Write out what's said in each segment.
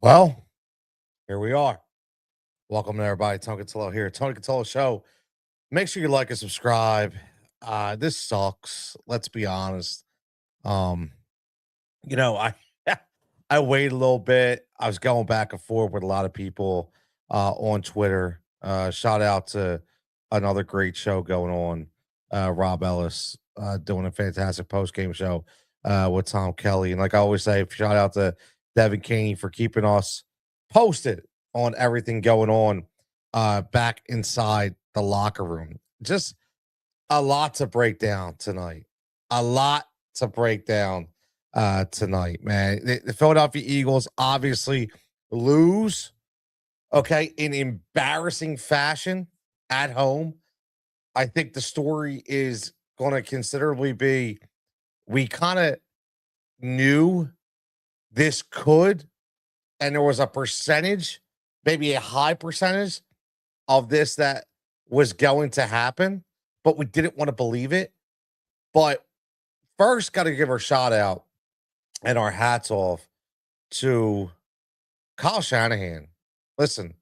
Well, here we are. Welcome to everybody. Tony Cutillo here. Tony Cutillo Show. Make sure you like and subscribe. This sucks. Let's be honest. Um, I I waited a little bit. I was going back and forth with a lot of people on Twitter. Shout out to another great show going on. Rob Ellis doing a fantastic post game show with Tom Kelly. And like I always say, shout out to Devin Caney for keeping us posted on everything going on back inside the locker room. Just a lot to break down tonight. A lot to break down tonight, man. The Philadelphia Eagles obviously lose, okay, in embarrassing fashion at home. I think the story is going to considerably be we kind of knew this could, and there was a percentage, maybe a high percentage of this that was going to happen, but we didn't want to believe it. But first, got to give our shout out and our hats off to Kyle Shanahan. Listen,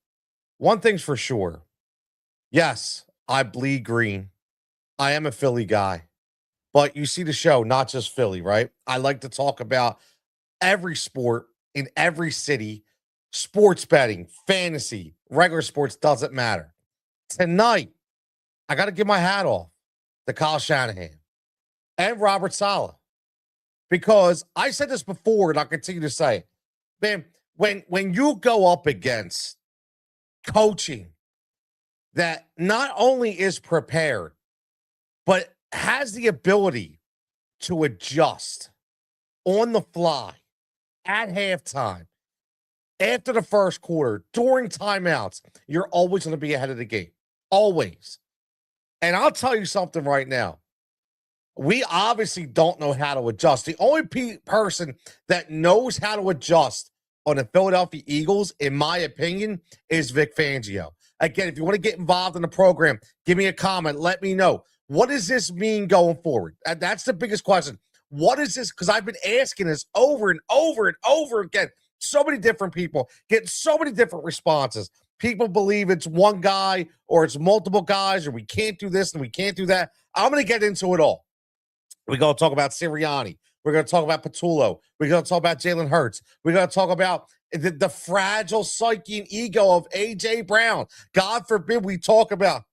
one thing's for sure. Yes, I bleed green. I am a Philly guy, but you see the show, not just Philly, right? I like to talk about every sport in every city, sports betting, fantasy, regular sports, doesn't matter. Tonight, I got to give my hat off to Kyle Shanahan and Robert Saleh, because I said this before and I'll continue to say it. Man, when you go up against coaching that not only is prepared, but has the ability to adjust on the fly at halftime, after the first quarter, during timeouts, you're always going to be ahead of the game. Always. And I'll tell you something right now. We obviously don't know how to adjust. The only person that knows how to adjust on the Philadelphia Eagles, in my opinion, is Vic Fangio. Again, if you want to get involved in the program, give me a comment. Let me know. What does this mean going forward? And that's the biggest question. What is this? Because I've been asking this over and over and over again. So many different people get so many different responses. People believe it's one guy or it's multiple guys, or we can't do this and we can't do that. I'm going to get into it all. We're going to talk about Sirianni. We're going to talk about Cutillo. We're going to talk about Jalen Hurts. We're going to talk about the fragile psyche and ego of A.J. Brown. God forbid we talk about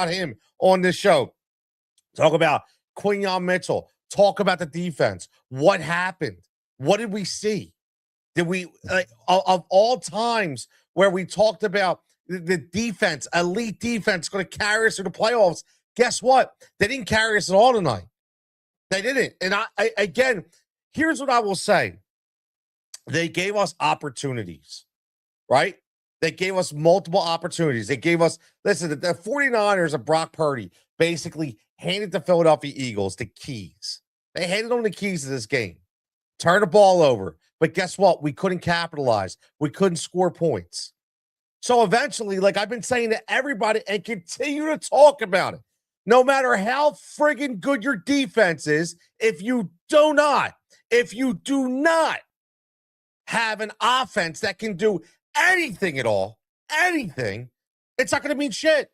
him on this show. Talk about Quinyon Mitchell. Talk about the defense. What happened? What did we see? Did we, of all times where we talked about the defense, elite defense, going to carry us through the playoffs, guess what? They didn't carry us at all tonight. They didn't. And I again, here's what I will say. They gave us opportunities, right? They gave us multiple opportunities. They gave us, listen, the 49ers of Brock Purdy basically handed the Philadelphia Eagles the keys. They handed them the keys to this game. Turn the ball over. But guess what? We couldn't capitalize. We couldn't score points. So eventually, like I've been saying to everybody and continue to talk about it, no matter how friggin' good your defense is, if you do not have an offense that can do anything at all, anything, it's not going to mean shit.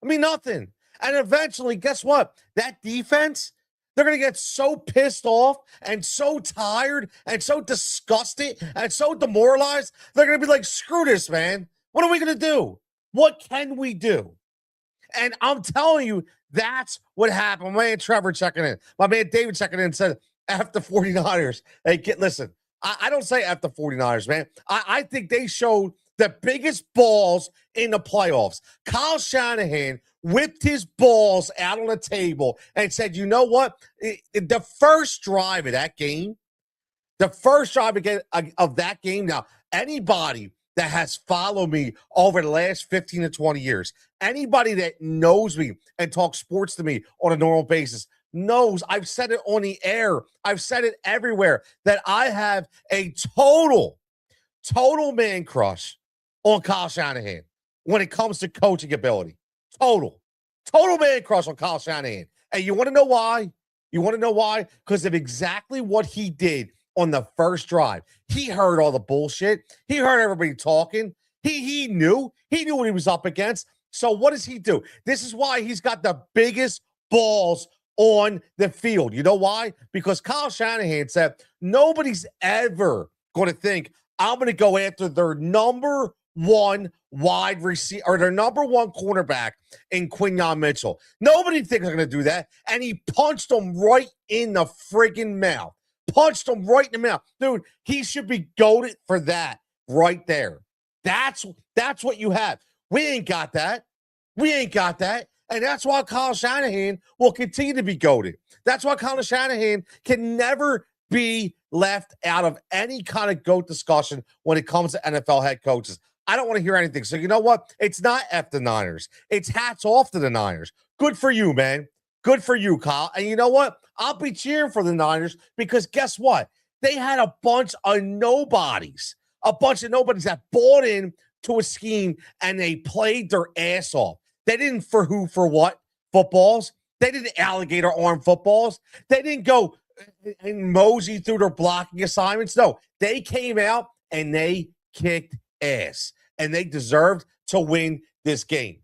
I mean, nothing. And eventually, guess what? That defense, they're going to get so pissed off and so tired and so disgusted and so demoralized. They're going to be like, screw this, man. What are we going to do? What can we do? And I'm telling you, that's what happened. My man Trevor checking in. My man David checking in said, F the 49ers. Hey, listen, I don't say F the 49ers, man. I think they showed the biggest balls in the playoffs. Kyle Shanahan whipped his balls out on the table and said, you know what? The first drive of that game, now, anybody that has followed me over the last 15 to 20 years, anybody that knows me and talks sports to me on a normal basis knows, I've said it on the air, I've said it everywhere, that I have a total man crush on Kyle Shanahan when it comes to coaching ability. Total man crush on Kyle Shanahan. And you want to know why? Because of exactly what he did on the first drive. He heard all the bullshit. He heard everybody talking. He knew what he was up against. So what does he do? This is why he's got the biggest balls on the field. You know why? Because Kyle Shanahan said nobody's ever going to think I'm going to go after their number one wide receiver or their number one cornerback in Quinyon Mitchell. Nobody thinks they're going to do that. And he punched him right in the friggin' mouth. Punched him right in the mouth. Dude, he should be goated for that right there. That's what you have. We ain't got that. We ain't got that. And that's why Kyle Shanahan will continue to be goated. That's why Kyle Shanahan can never be left out of any kind of GOAT discussion when it comes to NFL head coaches. I don't want to hear anything. So you know what? It's not F the Niners. It's hats off to the Niners. Good for you, man. Good for you, Kyle. And you know what? I'll be cheering for the Niners because guess what? They had a bunch of nobodies that bought in to a scheme and they played their ass off. They didn't for what? Footballs. They didn't alligator arm footballs. They didn't go and mosey through their blocking assignments. No, they came out and they kicked ass and they deserved to win this game.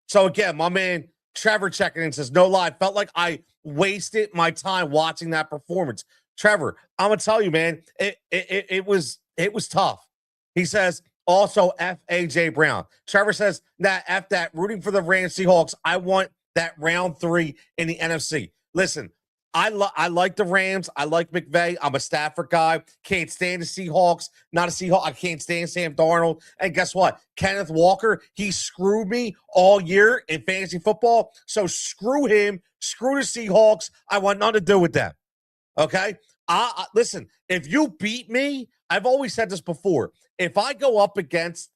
So again, my man Trevor checking in says, no lie, felt like I wasted my time watching that performance. Trevor, I'm gonna tell you, man, it was tough. He says, also F AJ Brown. Trevor says, nah, F that, rooting for the Rams Seahawks. I want that round 3 in the NFC. Listen, I like the Rams. I like McVay. I'm a Stafford guy. Can't stand the Seahawks. Not a Seahawk. I can't stand Sam Darnold. And guess what? Kenneth Walker, he screwed me all year in fantasy football. So screw him. Screw the Seahawks. I want nothing to do with them. Okay? Listen, if you beat me, I've always said this before. If I go up against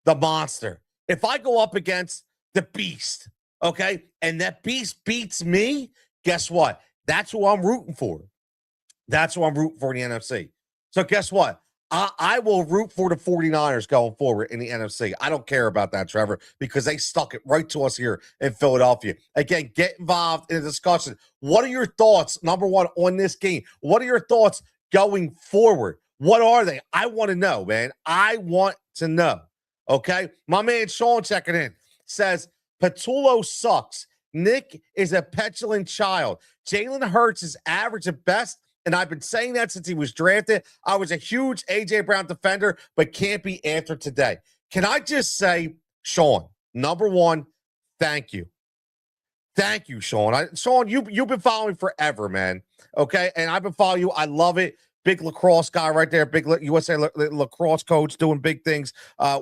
the monster, if I go up against the beast, okay, and that beast beats me, guess what? That's who I'm rooting for. That's who I'm rooting for in the NFC. So guess what? I will root for the 49ers going forward in the NFC. I don't care about that, Trevor, because they stuck it right to us here in Philadelphia. Again, get involved in the discussion. What are your thoughts, number one, on this game? What are your thoughts going forward? What are they? I want to know, man. I want to know. Okay? My man Sean checking in says, Patullo sucks. Nick is a petulant child. Jalen Hurts is average at best, and I've been saying that since he was drafted. I was a huge A.J. Brown defender, but can't be answered today. Can I just say, Sean, number one, thank you. Thank you, Sean. Sean, you've been following forever, man. Okay? And I've been following you. I love it. Big lacrosse guy right there. Big USA lacrosse coach doing big things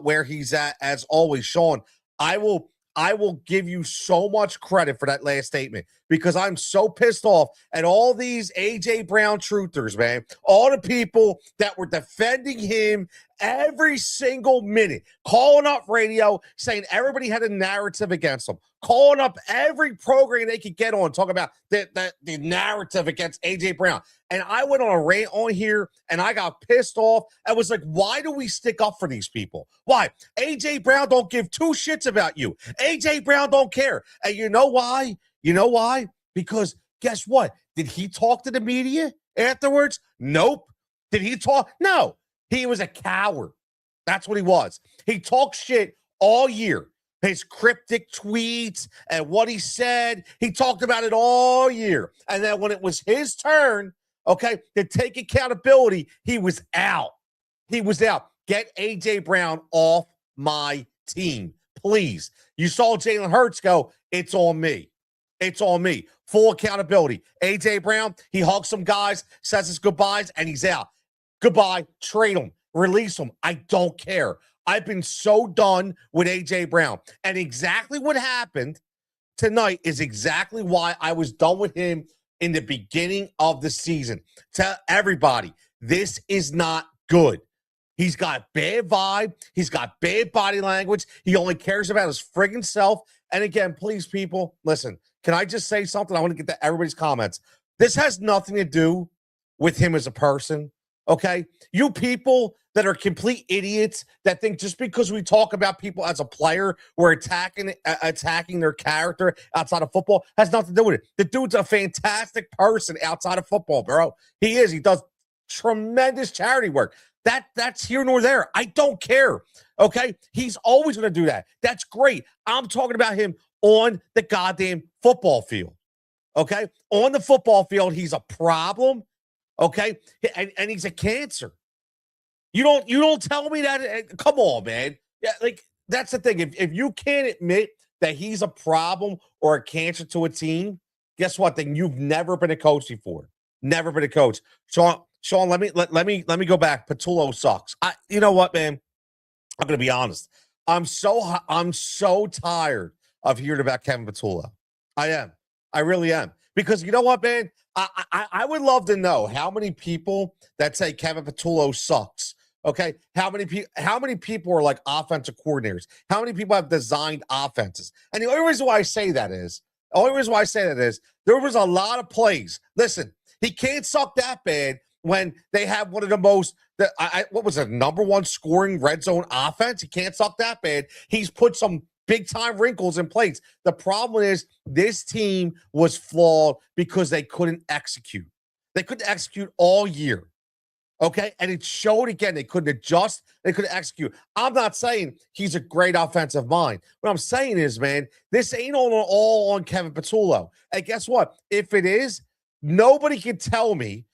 where he's at. As always, Sean, I will give you so much credit for that last statement because I'm so pissed off at all these A.J. Brown truthers, man. All the people that were defending him every single minute, calling up radio, saying everybody had a narrative against him, calling up every program they could get on, talking about the narrative against A.J. Brown. And I went on a rant on here, and I got pissed off. I was like, why do we stick up for these people? Why? A.J. Brown don't give two shits about you. A.J. Brown don't care. And you know why? You know why? Because guess what? Did he talk to the media afterwards? Nope. Did he talk? No. He was a coward. That's what he was. He talked shit all year. His cryptic tweets and what he said, he talked about it all year. And then when it was his turn, okay, to take accountability, he was out. He was out. Get A.J. Brown off my team, please. You saw Jalen Hurts go, it's on me. It's on me. Full accountability. A.J. Brown, he hugs some guys, says his goodbyes, and he's out. Goodbye. Trade him. Release him. I don't care. I've been so done with A.J. Brown. And exactly what happened tonight is exactly why I was done with him in the beginning of the season. Tell everybody, this is not good. He's got bad vibe. He's got bad body language. He only cares about his friggin' self. And again, please, people, listen, can I just say something? I want to get to everybody's comments. This has nothing to do with him as a person, okay? You people that are complete idiots that think just because we talk about people as a player, we're attacking their character outside of football has nothing to do with it. The dude's a fantastic person outside of football, bro. He is. He does tremendous charity work. That's here nor there. I don't care. Okay. He's always going to do that. That's great. I'm talking about him on the goddamn football field. Okay. On the football field, he's a problem. Okay. And he's a cancer. You don't tell me that. Come on, man. Yeah, like that's the thing. If you can't admit that he's a problem or a cancer to a team, guess what? Then you've never been a coach before. Never been a coach. Sean, let me go back. Cutillo sucks. You know what, man? I'm gonna be honest. I'm so tired of hearing about Kevin Cutillo. I am. I really am. Because you know what, man? I would love to know how many people that say Kevin Cutillo sucks. Okay, how many people are like offensive coordinators? How many people have designed offenses? And the only reason why I say that is there was a lot of plays. Listen, he can't suck that bad when they have one of the most what was it, number one scoring red zone offense. He can't suck that bad. He's put some big time wrinkles in place. The problem is this team was flawed because they couldn't execute. They couldn't execute all year. Okay. And it showed again. They couldn't adjust. They couldn't execute. I'm not saying he's a great offensive mind. What I'm saying is, man, this ain't all on Kevin Cutillo. And guess what? If it is, nobody can tell me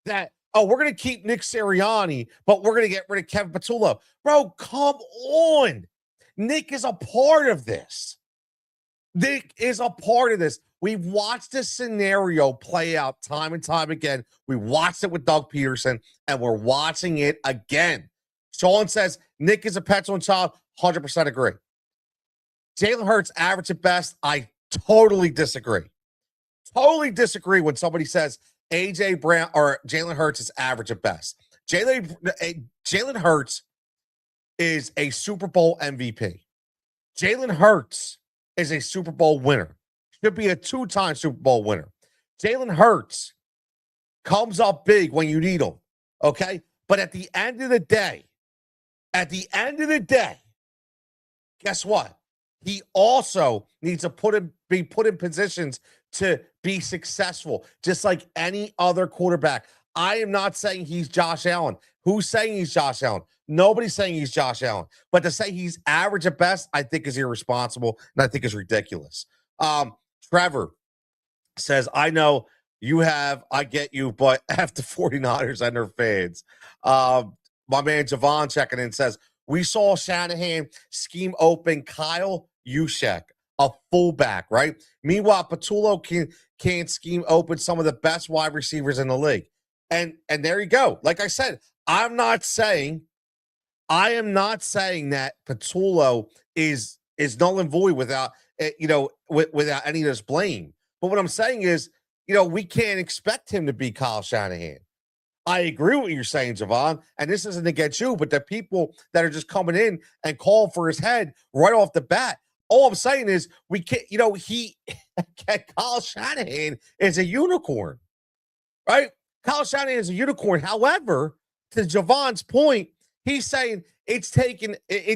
that, oh, we're going to keep Nick Sirianni, but we're going to get rid of Kevin Cutillo. Bro, come on. Nick is a part of this. We've watched this scenario play out time and time again. We watched it with Doug Peterson, and we're watching it again. Sean says Nick is a petulant child. 100% agree. Jalen Hurts average at best. I totally disagree. Totally disagree when somebody says AJ Brown or Jalen Hurts is average at best. Jalen Hurts is a Super Bowl MVP. Jalen Hurts is a Super Bowl winner. Should be a 2-time Super Bowl winner. Jalen Hurts comes up big when you need him. Okay? But at the end of the day, guess what? He also needs to be put in positions to be successful, just like any other quarterback. I am not saying he's Josh Allen. Who's saying he's Josh Allen? Nobody's saying he's Josh Allen. But to say he's average at best, I think is irresponsible, and I think is ridiculous. Trevor says, I know you have, I get you, but after 49ers and their fans. My man Javon checking in says, we saw Shanahan scheme open Kyle Juszczyk, a fullback, right? Meanwhile, Cutillo can't scheme open some of the best wide receivers in the league. And there you go. Like I said, I am not saying that Cutillo is null and void without without any of this blame. But what I'm saying is, we can't expect him to be Kyle Shanahan. I agree with what you're saying, Javon, and this isn't against you, but the people that are just coming in and calling for his head right off the bat. All I'm saying is we can't, Kyle Shanahan is a unicorn, right? Kyle Shanahan is a unicorn. However, to Javon's point, he's saying it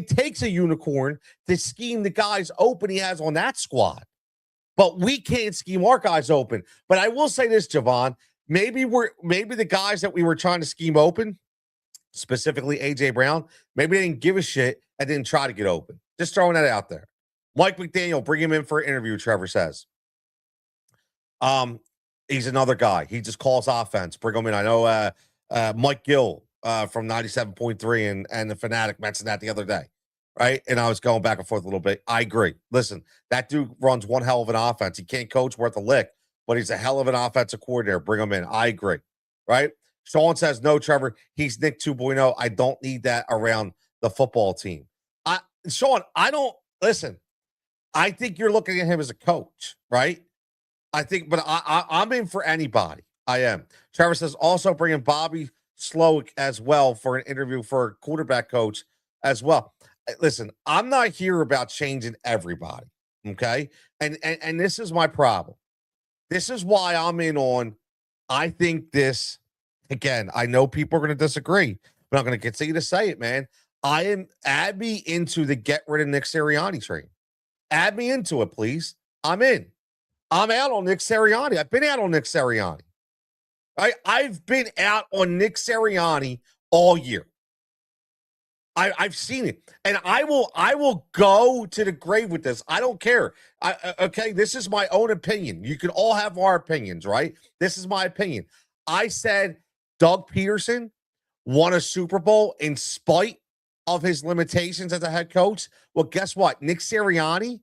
takes a unicorn to scheme the guys open he has on that squad. But we can't scheme our guys open. But I will say this, Javon, maybe the guys that we were trying to scheme open, specifically AJ Brown, maybe they didn't give a shit and didn't try to get open. Just throwing that out there. Mike McDaniel, bring him in for an interview, Trevor says. He's another guy. He just calls offense. Bring him in. I know Mike Gill from 97.3 and the Fanatic mentioned that the other day, right? And I was going back and forth a little bit. I agree. Listen, that dude runs one hell of an offense. He can't coach worth a lick, but he's a hell of an offensive coordinator. Bring him in. I agree, right? Sean says, no, Trevor, he's Nick 2.0. I don't need that around the football team. Sean, I think you're looking at him as a coach, right? I think, but I'm in for anybody. I am. Trevor says, also bringing Bobby Slowick as well for an interview for a quarterback coach as well. Listen, I'm not here about changing everybody, okay? And this is my problem. This is why I'm in on, I think this, again, I know people are going to disagree, but I'm going to continue to say it, man. Add me into the get rid of Nick Sirianni train. Add me into it, please. I'm in. I'm out on Nick Sirianni. I've been out on Nick Sirianni. I've been out on Nick Sirianni all year. I've seen it, and I will go to the grave with this. I don't care. Okay, this is my own opinion. You can all have our opinions, right? This is my opinion. I said Doug Peterson won a Super Bowl in spite of his limitations as a head coach. Well, guess what? Nick Sirianni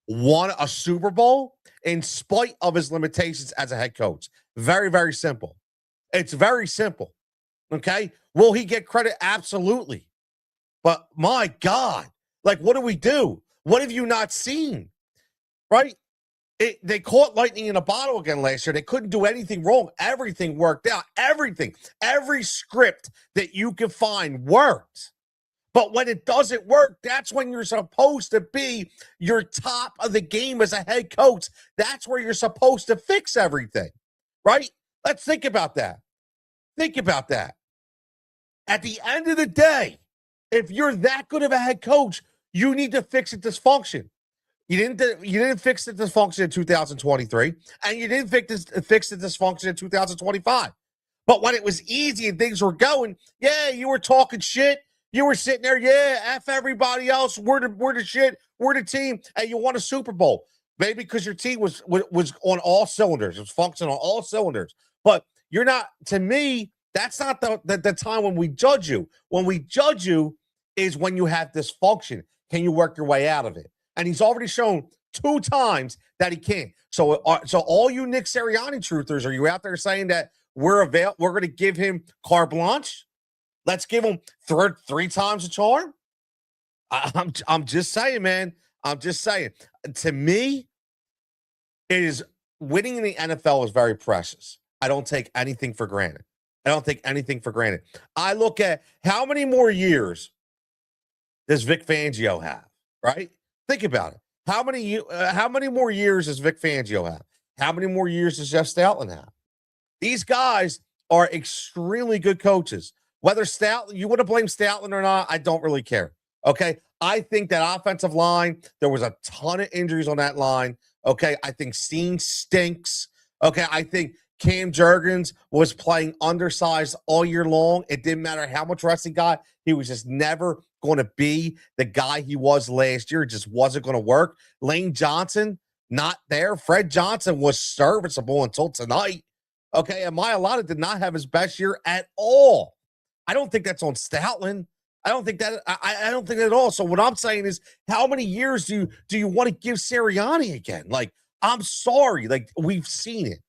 won a Super Bowl in spite of his limitations as a head coach. Very, very simple. It's very simple. Okay. Will he get credit? Absolutely. But my God, like, what do we do? What have you not seen? Right? They caught lightning in a bottle again last year. They couldn't do anything wrong. Everything worked out. Everything. Every script that you can find worked. But when it doesn't work, that's when you're supposed to be your top of the game as a head coach. That's where you're supposed to fix everything. Right? Let's think about that. Think about that. At the end of the day, if you're that good of a head coach, you need to fix the dysfunction. You didn't fix the dysfunction in 2023, and you didn't fix the dysfunction in 2025. But when it was easy and things were going, yeah, you were talking shit. You were sitting there, yeah, F everybody else. We're the shit. We're the team, and you won a Super Bowl. Maybe because your team was on all cylinders. It was functioning on all cylinders. But you're not, to me, that's not the time when we judge you. When we judge you is when you have dysfunction. Can you work your way out of it? And he's already shown 2 times that he can. So all you Nick Sirianni truthers, are you out there saying that we're going to give him carte blanche? Let's give him 3 times the charm? I'm just saying, man. I'm just saying. To me, it is winning in the NFL is very precious. I don't take anything for granted. I look at how many more years does Vic Fangio have, right? Think about it. How many more years does Vic Fangio have? How many more years does Jeff Stoutland have? These guys are extremely good coaches. Whether you want to blame Stoutland or not, I don't really care. Okay. I think that offensive line, there was a ton of injuries on that line. Okay. I think Steen stinks. Okay. I think Cam Jurgens was playing undersized all year long. It didn't matter how much rest he got. He was just never going to be the guy he was last year. It just wasn't going to work. Lane Johnson, not there. Fred Johnson was serviceable until tonight. Okay. And Mailata did not have his best year at all. I don't think that's on Stoutland. I don't think that at all. So what I'm saying is, how many years do you want to give Sirianni again? Like, I'm sorry. Like, we've seen it.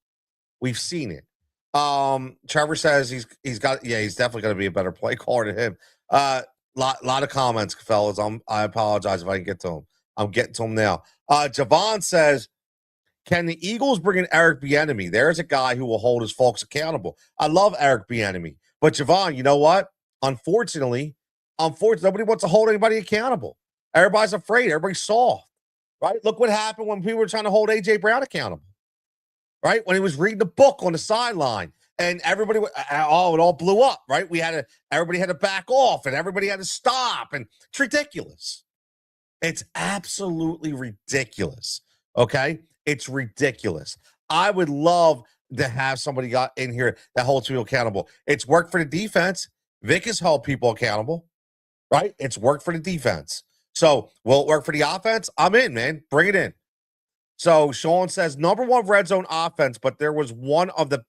Trevor says he's definitely going to be a better play caller than him. Lot of comments, fellas. I apologize if I didn't get to him. I'm getting to him now. Javon says, can the Eagles bring in Eric Bieniemy? There's a guy who will hold his folks accountable. I love Eric Bieniemy. But Javon, you know what? Unfortunately, nobody wants to hold anybody accountable. Everybody's afraid. Everybody's soft, right? Look what happened when people were trying to hold A.J. Brown accountable, right? When he was reading the book on the sideline and everybody, it all blew up, right? Everybody had to back off and everybody had to stop. And it's ridiculous. It's absolutely ridiculous, okay? It's ridiculous. I would love to have somebody got in here that holds people accountable. It's worked for the defense. Vic has held people accountable, right? It's worked for the defense. So will it work for the offense? I'm in, man. Bring it in. So Sean says, number 1 red zone offense, but there was one of the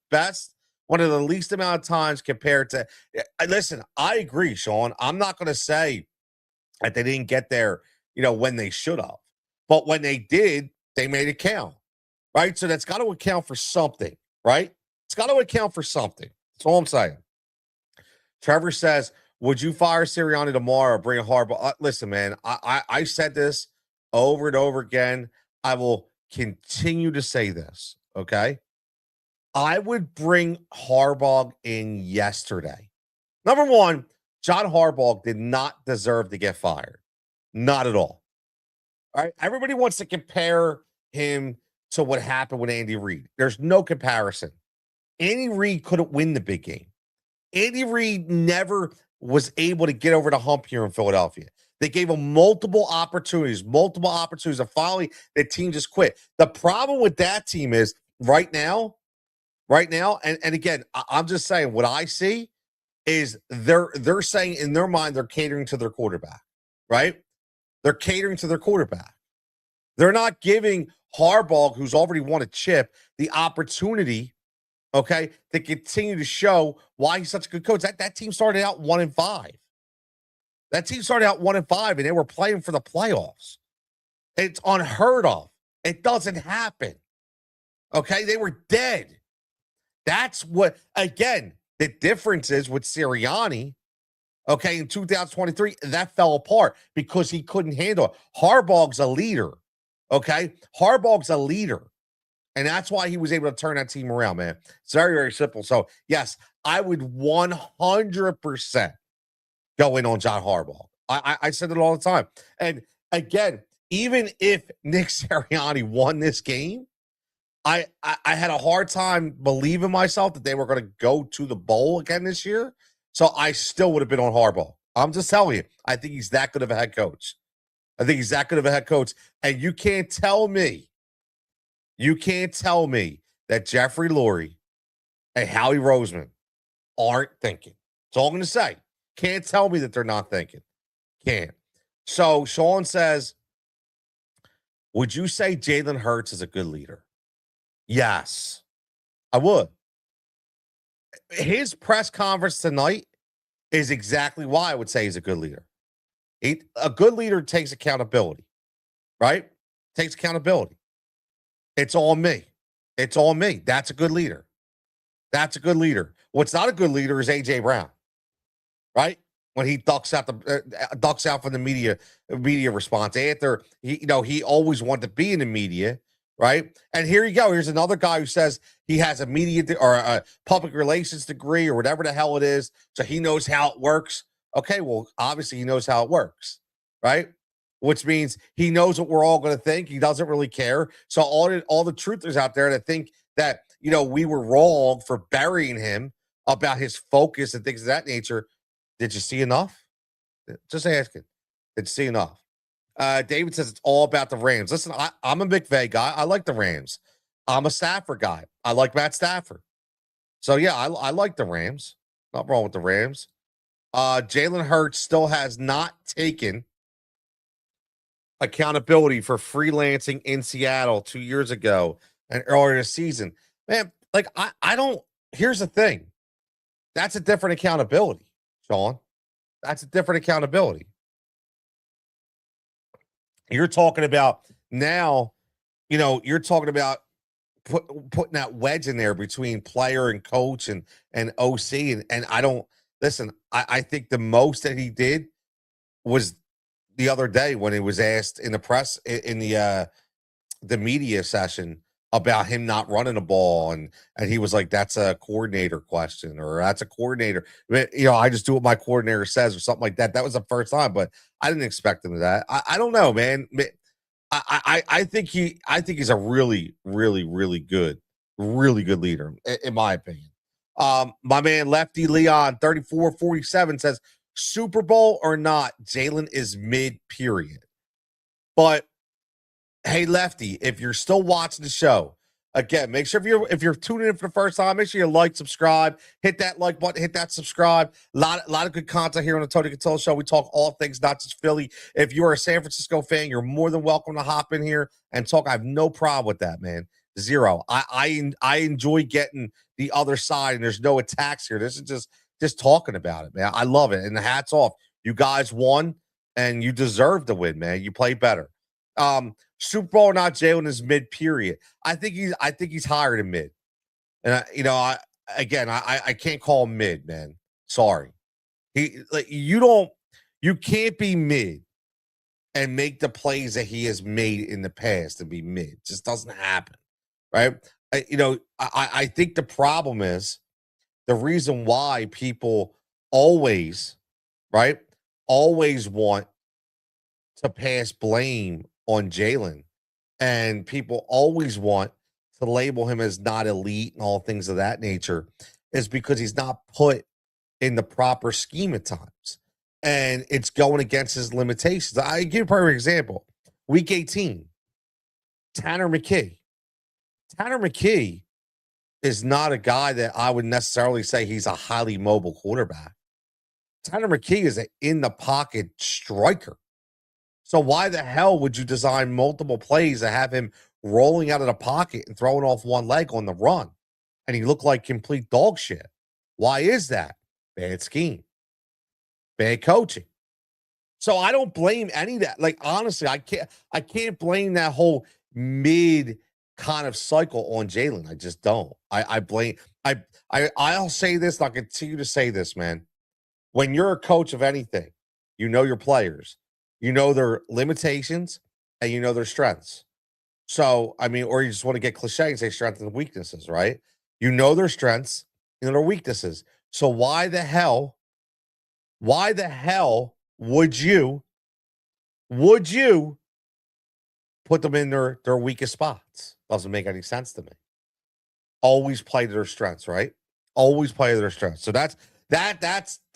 least amount of times compared to. Listen, I agree, Sean. I'm not going to say that they didn't get there, when they should have. But when they did, they made it count, right? So that's got to account for something, right? It's got to account for something. That's all I'm saying. Trevor says, would you fire Sirianni tomorrow or bring a Harbaugh? Listen, man, I said this over and over again. I will continue to say this, okay? I would bring Harbaugh in yesterday. Number 1, John Harbaugh did not deserve to get fired. Not at all. All right. Everybody wants to compare him to what happened with Andy Reid. There's no comparison. Andy Reid couldn't win the big game. Andy Reid never was able to get over the hump here in Philadelphia. They gave him multiple opportunities, and finally the team just quit. The problem with that team is right now right now. And again, I'm just saying what I see is they're saying in their mind they're catering to their quarterback, right? They're catering to their quarterback. They're not giving Harbaugh, who's already won a chip, the opportunity, okay, to continue to show why he's such a good coach. That team started out 1-5. That team started out 1-5, and they were playing for the playoffs. It's unheard of. It doesn't happen. Okay, they were dead. That's what, again, the difference is with Sirianni. Okay, in 2023, that fell apart because he couldn't handle it. Harbaugh's a leader. Okay, Harbaugh's a leader. And that's why he was able to turn that team around, man. It's very, very simple. So, yes, I would 100% go in on John Harbaugh. I said it all the time. And again, even if Nick Sirianni won this game, I had a hard time believing myself that they were going to go to the bowl again this year. So I still would have been on Harbaugh. I'm just telling you, I think he's that good of a head coach. And you can't tell me that Jeffrey Lurie and Howie Roseman aren't thinking. That's all I'm going to say. Can't tell me that they're not thinking. Can't. So Sean says, would you say Jalen Hurts is a good leader? Yes, I would. His press conference tonight is exactly why I would say he's a good leader. A good leader takes accountability, right? Takes accountability. It's all me. It's all me. That's a good leader. That's a good leader. What's not a good leader is AJ Brown, right? When he ducks out from the media response after he always wanted to be in the media, right? And here you go. Here's another guy who says he has a media or a public relations degree or whatever the hell it is, so he knows how it works. Okay, well, obviously he knows how it works, right? Which means he knows what we're all going to think. He doesn't really care. So all the truthers out there that think that we were wrong for burying him about his focus and things of that nature. Did you see enough? Just asking. Did you see enough? David says it's all about the Rams. Listen, I'm a McVay guy. I like the Rams. I'm a Stafford guy. I like Matt Stafford. So, yeah, I like the Rams. Not wrong with the Rams. Jalen Hurts still has not taken accountability for freelancing in Seattle 2 years ago and earlier this season. Man, like, I don't – here's the thing. That's a different accountability, Sean. That's a different accountability. You're talking about now, you're talking about putting that wedge in there between player and coach and OC. And I don't listen. I think the most that he did was the other day when he was asked in the press in the media session about him not running the ball, and he was like, "That's a coordinator question," or "That's a coordinator." I just do what my coordinator says, or something like that. That was the first time, but I didn't expect him to that. I don't know, man. I think he's a really, really, really good leader, in my opinion. My man Lefty Leon 3447 says, Super Bowl or not, Jalen is mid period. But hey, Lefty, if you're still watching the show, again, make sure if you're tuning in for the first time, make sure you like, subscribe, hit that like button, hit that subscribe. A lot of good content here on the Tony Cutillo Show. We talk all things, not just Philly. If you're a San Francisco fan, you're more than welcome to hop in here and talk. I have no problem with that, man. Zero. I enjoy getting the other side, and there's no attacks here. This is just talking about it, man. I love it. And the hats off. You guys won, and you deserve to win, man. You play better. Super Bowl or not, Jalen is mid period. I think he's higher than mid. And I can't call him mid, man. Sorry. You can't be mid and make the plays that he has made in the past to be mid. It just doesn't happen. Right? I think the problem is the reason why people always want to pass blame on Jalen, and people always want to label him as not elite and all things of that nature, is because he's not put in the proper scheme at times, and it's going against his limitations. I give you a perfect example. Week 18, Tanner McKee is not a guy that I would necessarily say he's a highly mobile quarterback. Tanner McKee is an in the pocket striker. So why the hell would you design multiple plays to have him rolling out of the pocket and throwing off one leg on the run? And he looked like complete dog shit. Why is that? Bad scheme, bad coaching. So I don't blame any of that. Like, honestly, I can't blame that whole mid kind of cycle on Jalen. I just don't. I blame I'll say this, and I'll continue to say this, man. When you're a coach of anything, you know your players, you know their limitations, and you know their strengths. So, I mean, or you just want to get cliche and say strengths and weaknesses, right? You know their strengths and their weaknesses. So why the hell would you put them in their weakest spots? Doesn't make any sense to me. Always play to their strengths, right? Always play to their strengths. So that's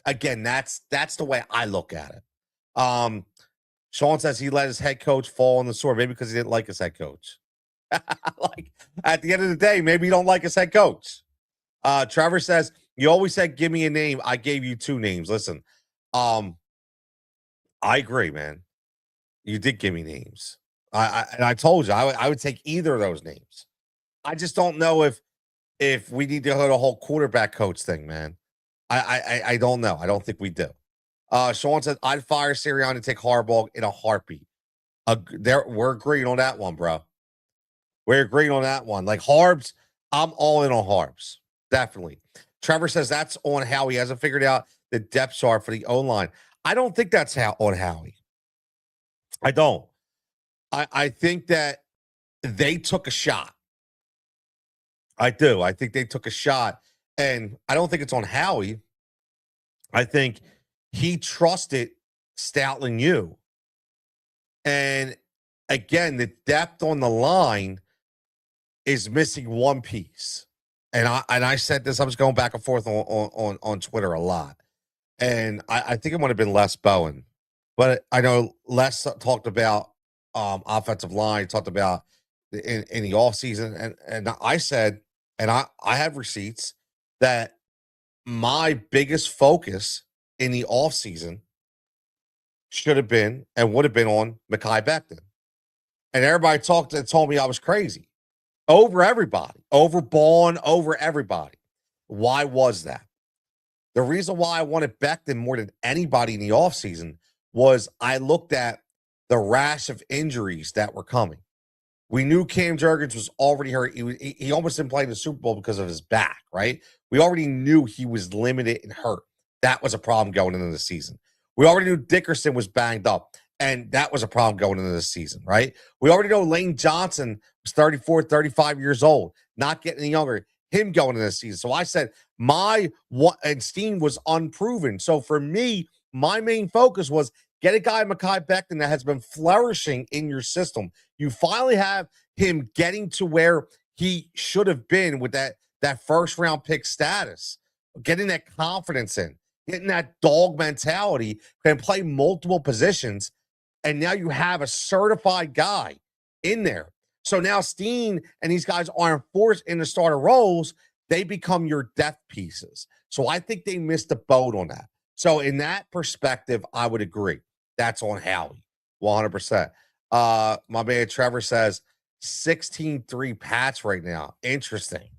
again, that's the way I look at it. Sean says he let his head coach fall on the sword, maybe because he didn't like his head coach. Like, at the end of the day, maybe you don't like his head coach. Trevor says, you always said, give me a name. I gave you two names. Listen, I agree, man. You did give me names. I told you I would take either of those names. I just don't know if we need to hit a whole quarterback coach thing, man. I don't know. I don't think we do. Sean said, I'd fire Sirianni and take Harbaugh in a heartbeat. We're agreeing on that one, bro. We're agreeing on that one. Like Harbs, I'm all in on Harbs. Definitely. Trevor says that's on Howie. He hasn't figured out the depth chart for the O-line. I don't think that's on Howie. I don't. I think that they took a shot. I do. I think they took a shot. And I don't think it's on Howie. I think he trusted Stoutland you. And again, the depth on the line is missing one piece. And I said this, I was going back and forth on Twitter a lot. And I think it might have been Les Bowen. But I know Les talked about offensive line, talked about in the offseason. And I said, and I have receipts, that my biggest focus in the offseason should have been and would have been on Mekhi Becton. And everybody told me I was crazy. Over everybody. Over Bond, over everybody. Why was that? The reason why I wanted Becton more than anybody in the offseason was I looked at the rash of injuries that were coming. We knew Cam Jurgens was already hurt. He almost didn't play in the Super Bowl because of his back, right? We already knew he was limited and hurt. That was a problem going into the season. We already knew Dickerson was banged up, and that was a problem going into the season, right? We already know Lane Johnson was 34, 35 years old, not getting any younger, him going into the season. So I said and Steen was unproven. So for me, my main focus was get a guy, Mekhi Becton, that has been flourishing in your system. You finally have him getting to where he should have been with that first round pick status, getting that confidence in, getting that dog mentality, can play multiple positions. And now you have a certified guy in there. So now Steen and these guys aren't forced in the starter roles. They become your depth pieces. So I think they missed the boat on that. So in that perspective, I would agree. That's on Howie, 100%. My man Trevor says 16-3 Pats right now. Interesting.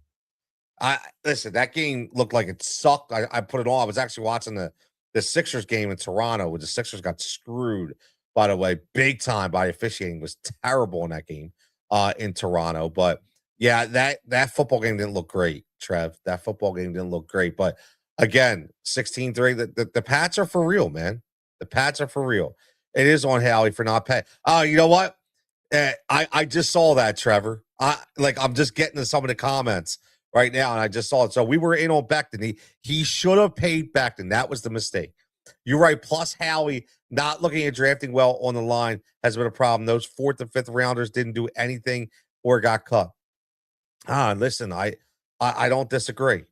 Listen, that game looked like it sucked. I put it on. I was actually watching the Sixers game in Toronto, where the Sixers got screwed, by the way, big time by officiating. It was terrible in that game in Toronto. But yeah, that football game didn't look great, Trev. That football game didn't look great. But again, 16-3, the Pats are for real, man. The Pats are for real. It is on Howie for not paying. Oh, you know what? I just saw that, Trevor. I'm just getting to some of the comments right now, and I just saw it. So we were in on Becton. He should have paid Becton. That was the mistake. You're right. Plus, Howie not looking at drafting well on the line has been a problem. Those 4th and 5th rounders didn't do anything or got cut. Listen, I don't disagree.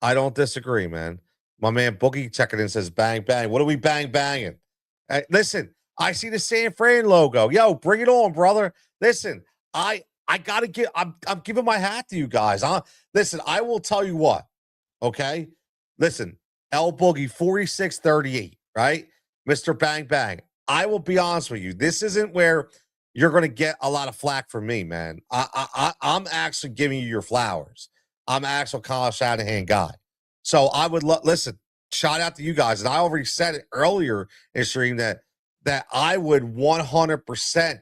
I don't disagree, man. My man Boogie checking in says, bang, bang. What are we banging? Listen, I see the San Fran logo. Yo, bring it on, brother. Listen, I I gotta give. I'm giving my hat to you guys. Listen, I will tell you what. Okay, listen, L Boogie 4638, right, Mister Bang Bang. I will be honest with you. This isn't where you're going to get a lot of flack from me, man. I'm actually giving you your flowers. I'm an actual Kyle Shanahan guy. So I would listen. Shout out to you guys, and I already said it earlier in stream that I would 100%.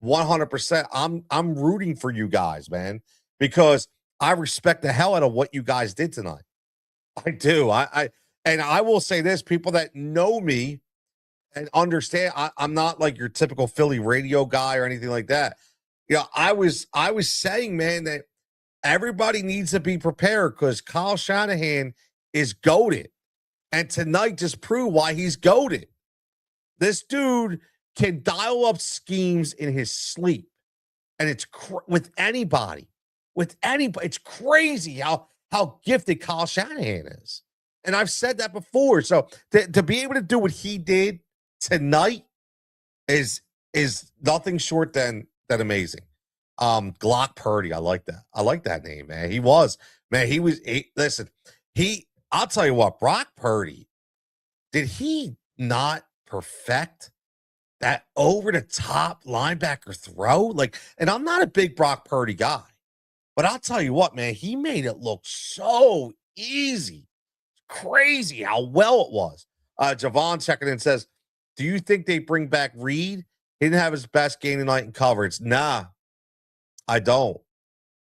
100%. I'm rooting for you guys, man, because I respect the hell out of what you guys did tonight. I do. And I will say this: people that know me and understand, I'm not like your typical Philly radio guy or anything like that. I was saying, man, that everybody needs to be prepared because Kyle Shanahan is goated, and tonight just proved why he's goated. This dude can dial up schemes in his sleep, and it's with anybody, It's crazy how gifted Kyle Shanahan is, and I've said that before. So to be able to do what he did tonight is nothing short than amazing. Glock Purdy, I like that. I like that name, man. He was man. Listen. I'll tell you what, Brock Purdy. Did he not perfect that over the top linebacker throw? Like, and I'm not a big Brock Purdy guy, but I'll tell you what, man, he made it look so easy. Crazy how well it was. Javon checking in says, do you think they bring back Reed? He didn't have his best game tonight in coverage. Nah, I don't.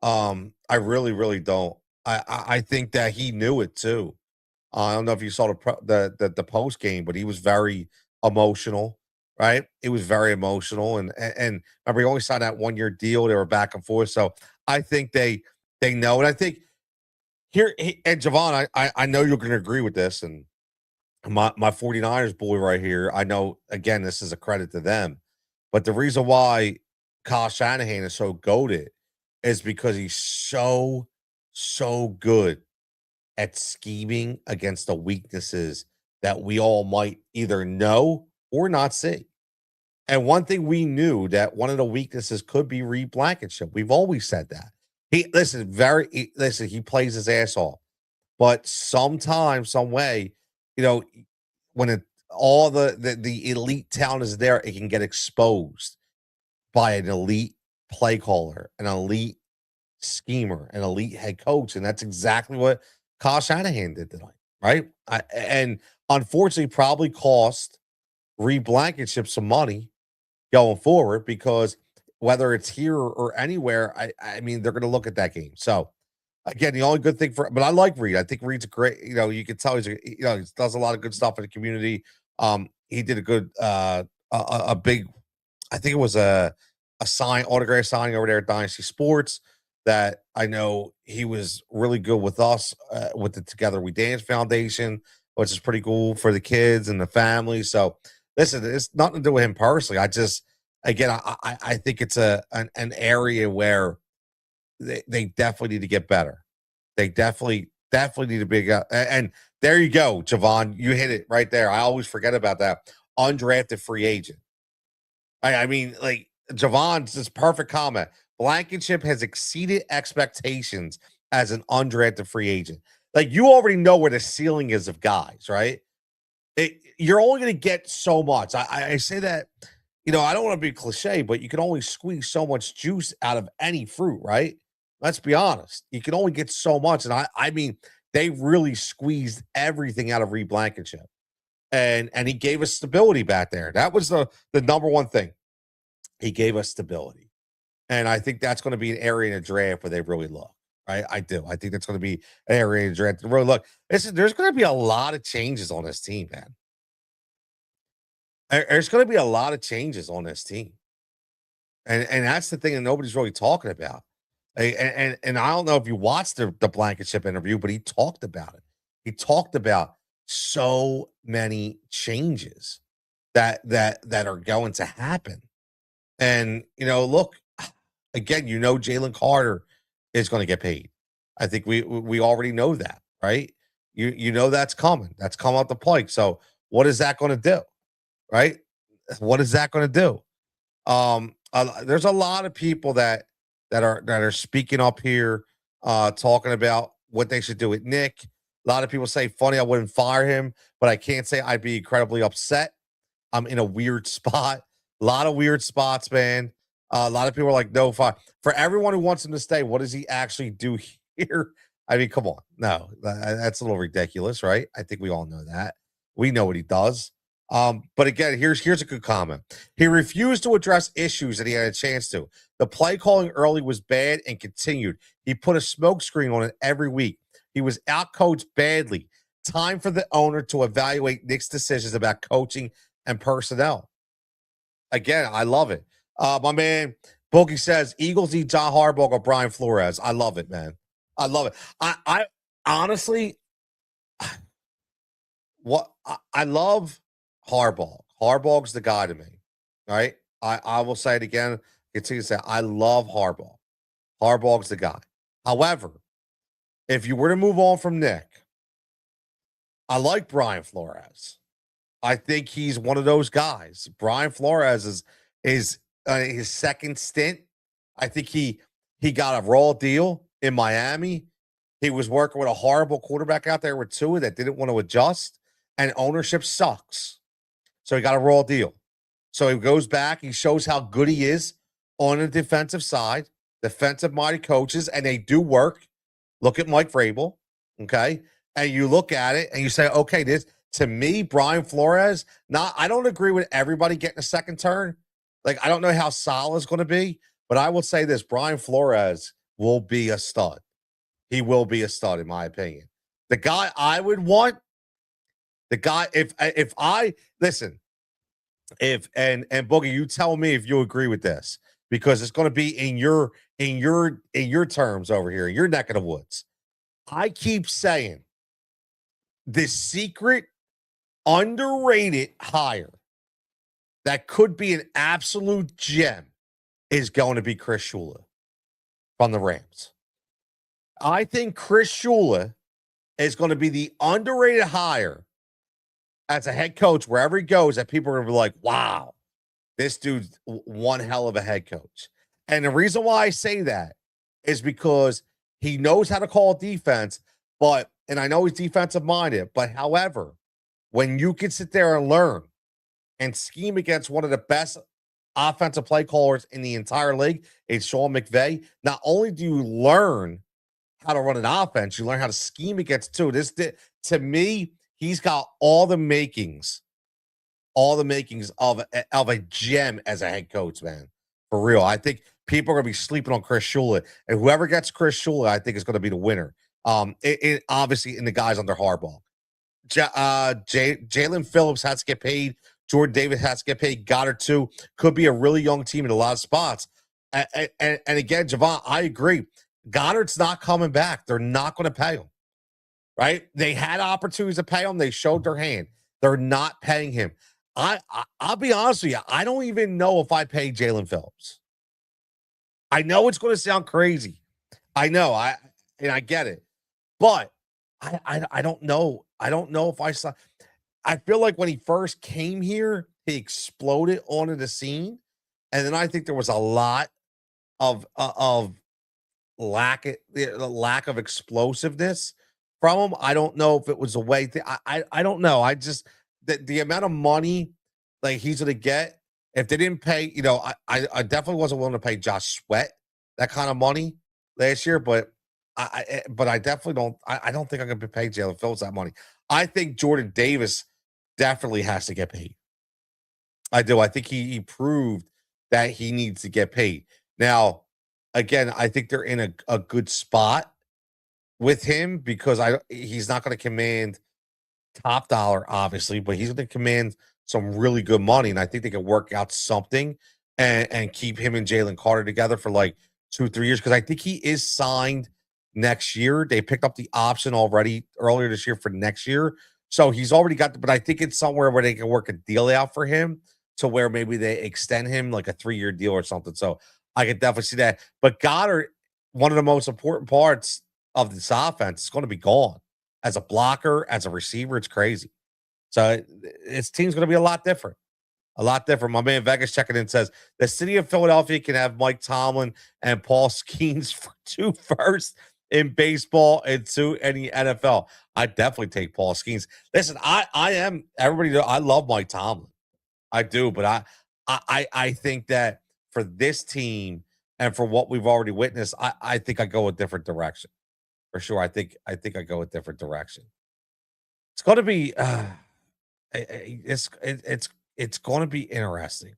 I really, really don't. I think that he knew it too. I don't know if you saw the post game, but he was very emotional, right? It was very emotional, and remember he only signed that 1 year deal. They were back and forth, so I think they know, and I think and Javon, I know you're going to agree with this, and my 49ers boy right here. I know again this is a credit to them, but the reason why Kyle Shanahan is so goated is because he's so good at scheming against the weaknesses that we all might either know or not see. And one thing we knew that one of the weaknesses could be Reed Blankenship. We've always said that. He plays his ass off. But sometimes, some way, you know, when all the elite talent is there, it can get exposed by an elite play caller, an elite schemer, an elite head coach, and that's exactly what Kyle Shanahan did tonight, right? And unfortunately, probably cost Reed Blankenship some money going forward because whether it's here or anywhere, I mean, they're going to look at that game. So again, the only good thing but I like Reed. I think Reed's a great. You can tell he does a lot of good stuff in the community. He did a good, a big. I think it was a autograph signing over there at Dynasty Sports that I know he was really good with us with the Together We Dance Foundation, which is pretty cool for the kids and the family. So listen, it's nothing to do with him personally. I think it's an area where they definitely need to get better. They definitely need to be and there you go, Javon. You hit it right there. I always forget about that. Undrafted free agent. I mean, like Javon's this perfect comment. Blankenship has exceeded expectations as an undrafted free agent. Like you already know where the ceiling is of guys, right? You're only going to get so much. I say that, I don't want to be cliche, but you can only squeeze so much juice out of any fruit, right? Let's be honest. You can only get so much. And I mean, they really squeezed everything out of Reed Blankenship. And he gave us stability back there. That was the number one thing. He gave us stability. And I think that's going to be an area in the draft where they really look. Right? I do. I think that's going to be an area in the draft. Really look. There's going to be a lot of changes on this team, man. There's going to be a lot of changes on this team. And that's the thing that nobody's really talking about. And I don't know if you watched the Blankenship interview, but he talked about it. He talked about so many changes that are going to happen. And look, again, Jalen Carter is going to get paid. I think we already know that, right? You know that's coming. That's coming up the pike. So what is that going to do? Right? What is that going to do? There's a lot of people that that are speaking up here, talking about what they should do with Nick. A lot of people say, funny, I wouldn't fire him, but I can't say I'd be incredibly upset. I'm in a weird spot. A lot of weird spots, man. A lot of people are like, no, fine. For everyone who wants him to stay, what does he actually do here? I mean, come on. No, that's a little ridiculous, right? I think we all know that. We know what he does. But again, here's a good comment. He refused to address issues that he had a chance to. The play calling early was bad and continued. He put a smoke screen on it every week. He was outcoached badly. Time for the owner to evaluate Nick's decisions about coaching and personnel. Again, I love it. My man Boogie says Eagles need John Harbaugh or Brian Flores. I love it, man. I love it. I honestly, I love Harbaugh. Harbaugh's the guy to me. All right. I will say it again. Continue to say I love Harbaugh. Harbaugh's the guy. However, if you were to move on from Nick, I like Brian Flores. I think he's one of those guys. Brian Flores is his second stint. I think he got a raw deal in Miami. He was working with a horrible quarterback out there with Tua that didn't want to adjust, and ownership sucks. So he got a raw deal. So he goes back. He shows how good he is on the defensive side. Defensive minded coaches, and they do work. Look at Mike Vrabel, okay? And you look at it and you say, okay, this to me, Brian Flores. Now, I don't agree with everybody getting a second turn. Like, I don't know how Salah's going to be, but I will say this: Brian Flores will be a stud. He will be a stud, in my opinion. The guy I would want, the guy, if I listen, if and Boogie, you tell me if you agree with this, because it's going to be in your terms over here, in your neck of the woods. I keep saying the secret underrated hire that could be an absolute gem is going to be Chris Shula from the Rams. I think Chris Shula is going to be the underrated hire as a head coach wherever he goes, that people are going to be like, wow, this dude's one hell of a head coach. And the reason why I say that is because he knows how to call defense, and I know he's defensive minded, but however, when you can sit there and learn and scheme against one of the best offensive play callers in the entire league, it's Sean McVay. Not only do you learn how to run an offense, you learn how to scheme against too. To me, he's got all the makings of a gem as a head coach, man. For real. I think people are going to be sleeping on Chris Shula, and whoever gets Chris Shula, I think is going to be the winner. Obviously in the guys under Harbaugh. Jalen Phillips has to get paid. Jordan Davis has to get paid. Goddard too. Could be a really young team in a lot of spots. And again, Javon, I agree. Goddard's not coming back. They're not going to pay him. Right? They had opportunities to pay him. They showed their hand. They're not paying him. I'll be honest with you. I don't even know if I pay Jalen Phillips. I know it's going to sound crazy. I know. I get it. But I don't know. I don't know if I saw. I feel like when he first came here, he exploded onto the scene, and then I think there was a lot of lack of explosiveness from him. I don't know if it was a way. I don't know. I just the amount of money like he's going to get if they didn't pay. I definitely wasn't willing to pay Josh Sweat that kind of money last year, but I definitely don't. I don't think I'm going to pay Jalen Phillips that money. I think Jordan Davis definitely has to get paid. I do. I think he proved that he needs to get paid. Now, again, I think they're in a good spot with him because he's not going to command top dollar, obviously, but he's going to command some really good money, and I think they can work out something and keep him and Jalen Carter together for like 2-3 years because I think he is signed next year. They picked up the option already earlier this year for next year. So he's already got but I think it's somewhere where they can work a deal out for him to where maybe they extend him like a 3-year deal or something. So I could definitely see that. But Goddard, one of the most important parts of this offense, is going to be gone. As a blocker, as a receiver, it's crazy. So his team's going to be a lot different. A lot different. My man Vegas checking in says the city of Philadelphia can have Mike Tomlin and Paul Skeens for 2 firsts in baseball and 2 in the NFL. I definitely take Paul Skeens. Listen, I am everybody. I love Mike Tomlin. I do, but I think that for this team and for what we've already witnessed, I think I go a different direction for sure. I think I go a different direction. It's going to be it's going to be interesting.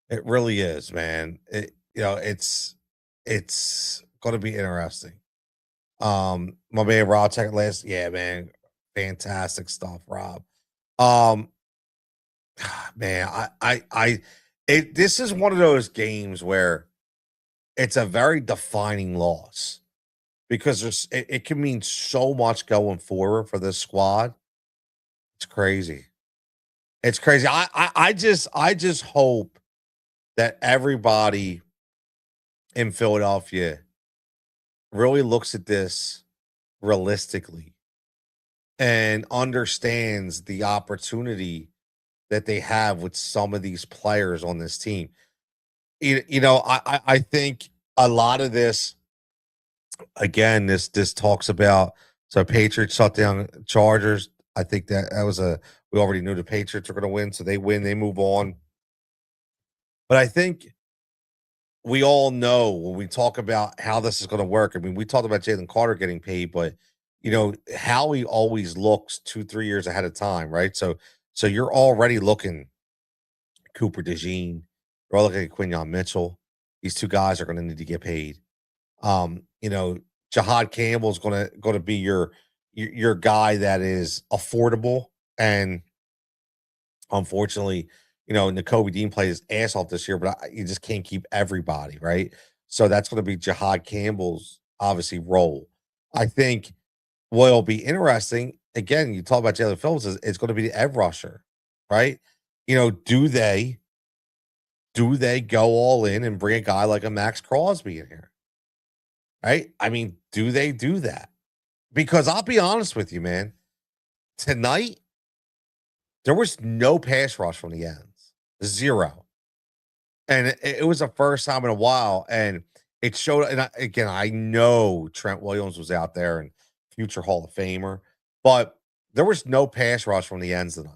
It really is, man. It's going to be interesting. My man Rob check last, yeah, man, fantastic stuff, Rob. Um, man, this is one of those games where it's a very defining loss because it can mean so much going forward for this squad. It's crazy. It's crazy. I just hope that everybody in Philadelphia really looks at this realistically and understands the opportunity that they have with some of these players on this team. I think a lot of this, again, this talks about, so Patriots shut down Chargers. I think that was we already knew the Patriots are going to win, so they win, they move on. But I think we all know when we talk about how this is going to work. I mean, we talked about Jalen Carter getting paid, but Howie always looks 2-3 years ahead of time, right? So you're already looking Cooper DeJean, you're all looking at Quinyon Mitchell. These 2 guys are going to need to get paid. Jahad Campbell is going to be your guy that is affordable, and unfortunately, Nakobe Dean played his ass off this year, but you just can't keep everybody, right? So that's going to be Jahad Campbell's obviously role. I think what'll be interesting, again, you talk about Jalen Phillips, is it's going to be the edge rusher, right? Do they go all in and bring a guy like a Max Crosby in here? Right? I mean, do they do that? Because I'll be honest with you, man. Tonight, there was no pass rush from the ends. Zero. And it was the first time in a while. And it showed, and again, I know Trent Williams was out there and future Hall of Famer, but there was no pass rush from the ends tonight.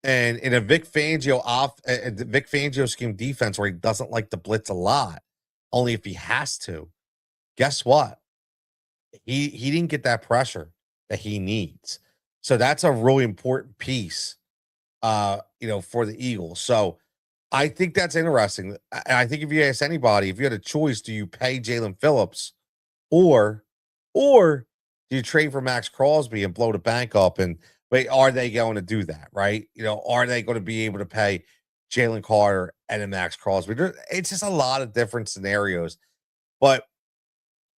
And in a Vic Fangio scheme defense where he doesn't like to blitz a lot, only if he has to, guess what? He didn't get that pressure that he needs. So that's a really important piece for the Eagles. So I think that's interesting. And I think if you ask anybody, if you had a choice, do you pay Jalen Phillips or do you trade for Max Crosby and blow the bank up? And wait, are they going to do that? Right? Are they going to be able to pay Jalen Carter and a Max Crosby? It's just a lot of different scenarios. But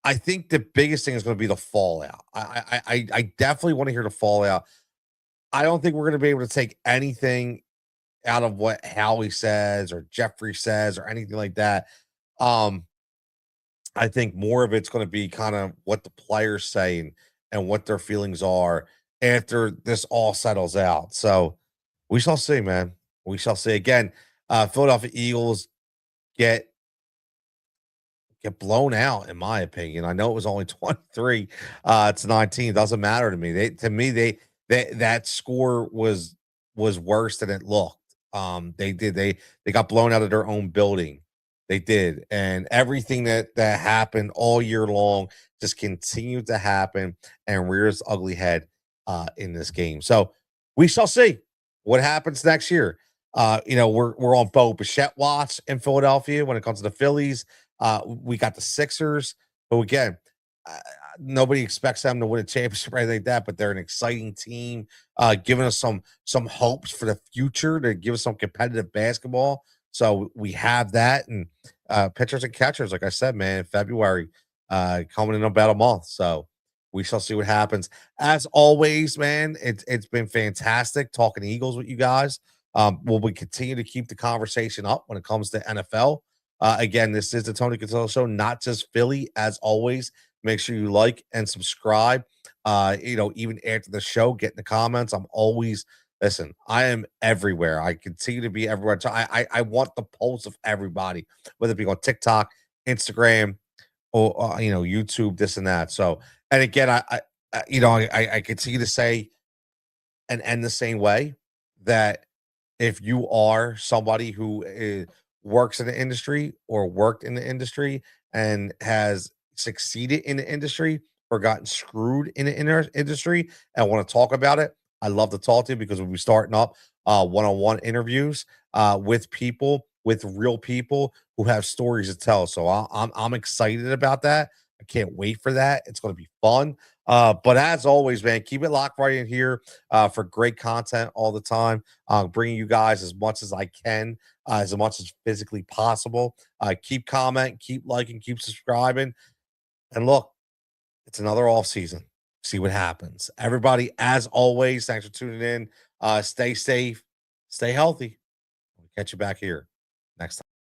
I think the biggest thing is going to be the fallout. I definitely want to hear the fallout. I don't think we're going to be able to take anything out of what Howie says or Jeffrey says or anything like that. I think more of it's going to be kind of what the players say and what their feelings are after this all settles out. So we shall see, man. We shall see. Again, Philadelphia Eagles get blown out, in my opinion. I know it was only 23 to 19. Doesn't matter to me. That score was worse than it looked. They got blown out of their own building. They did. And everything that happened all year long just continued to happen and rears ugly head in this game. So we shall see what happens next year. We're on Bo Bichette watch in Philadelphia when it comes to the Phillies. We got the Sixers, but again, nobody expects them to win a championship or anything like that. But they're an exciting team, giving us some hopes for the future to give us some competitive basketball. So we have that, and pitchers and catchers, like I said, man, February coming in about a month. So we shall see what happens. As always, man, it's been fantastic talking Eagles with you guys. Will we continue to keep the conversation up when it comes to NFL? Again, this is the Tony Cutillo Show, not just Philly. As always, make sure you like and subscribe. Even after the show, get in the comments. I'm always Listen, I am everywhere. I continue to be everywhere. So I want the pulse of everybody, whether it be on TikTok, Instagram, or YouTube, this and that. So, and again, I continue to say and end the same way that if you are somebody who works in the industry or worked in the industry and has succeeded in the industry or gotten screwed in the industry and want to talk about it, I love to talk to you because we'll be starting up one-on-one interviews with people, with real people who have stories to tell. So I'm excited about that. I can't wait for that. It's going to be fun. But as always, man, keep it locked right in here for great content all the time. Bringing you guys as much as I can, as much as physically possible. Keep commenting, keep liking, keep subscribing. And look, it's another off season. See what happens. Everybody, as always, thanks for tuning in. Stay safe, stay healthy. We'll catch you back here next time.